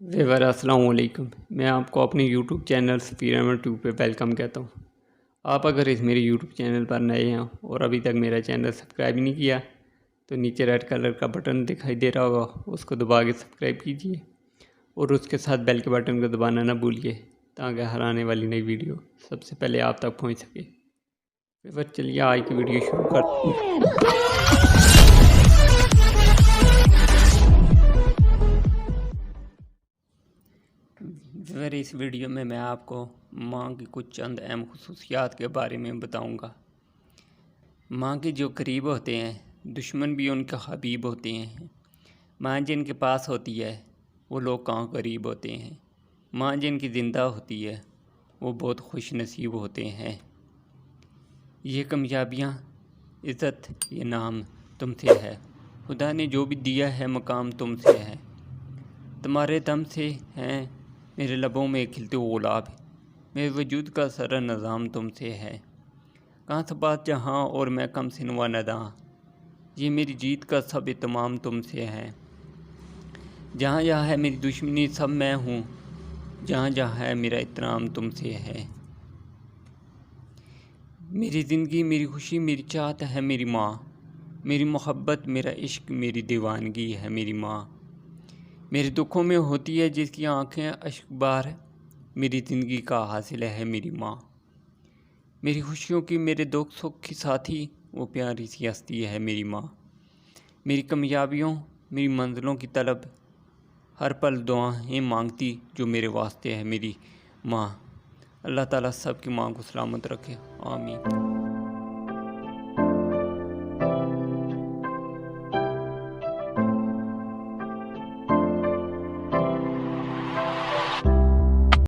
Viewer अस्सलाम वालेकुम। मैं आपको अपने यूट्यूब चैनल सफ़ीर अहमद ट्यूब पे वेलकम कहता हूँ। आप अगर इस मेरे यूट्यूब चैनल पर नए हैं और अभी तक मेरा चैनल सब्सक्राइब नहीं किया तो नीचे रेड कलर का बटन दिखाई दे रहा होगा, उसको दबा के सब्सक्राइब कीजिए और उसके साथ बेल के बटन को दबाना ना भूलिए ताकि हर आने वाली नई वीडियो सबसे पहले आप तक पहुँच सके। व्यूअर चलिए आज की वीडियो शुरू करते हैं। व्यूअर इस वीडियो में मैं आपको माँ की कुछ चंद अहम खुसूसियात के बारे में बताऊंगा। माँ के जो करीब होते हैं दुश्मन भी उनके हबीब होते हैं। माँ जिनके पास होती है वो लोग कहाँ करीब होते हैं। माँ जिनकी ज़िंदा होती है वो बहुत खुश नसीब होते हैं। ये कामयाबियाँ, इज़्ज़त, ये नाम तुमसे है। खुदा ने जो भी दिया है मकाम तुमसे है। तुम्हारे दम से हैं मेरे लबों में खिलते गुलाब, मेरे वजूद का सारा निज़ाम तुमसे है। कहाँ से बात जहाँ और मैं कम सिनवा नदां, ये मेरी जीत का सब इत्माम तुमसे है। जहाँ जहाँ है मेरी दुश्मनी सब मैं हूँ, जहाँ जहाँ है मेरा इत्राम तुमसे है। मेरी ज़िंदगी, मेरी खुशी, मेरी चाहत है मेरी माँ, मेरी मोहब्बत, मेरा इश्क, मेरी दीवानगी है मेरी माँ। मेरे दुखों में होती है जिसकी आंखें अश्क बार, मेरी ज़िंदगी का हासिल है मेरी माँ। मेरी खुशियों की, मेरे दुख सुख की साथी, वो प्यारी सी हस्ती है मेरी माँ। मेरी कामयाबियों, मेरी मंजिलों की तलब, हर पल दुआएं मांगती जो मेरे वास्ते है मेरी माँ। अल्लाह ताला सब की माँ को सलामत रखे, आमीन।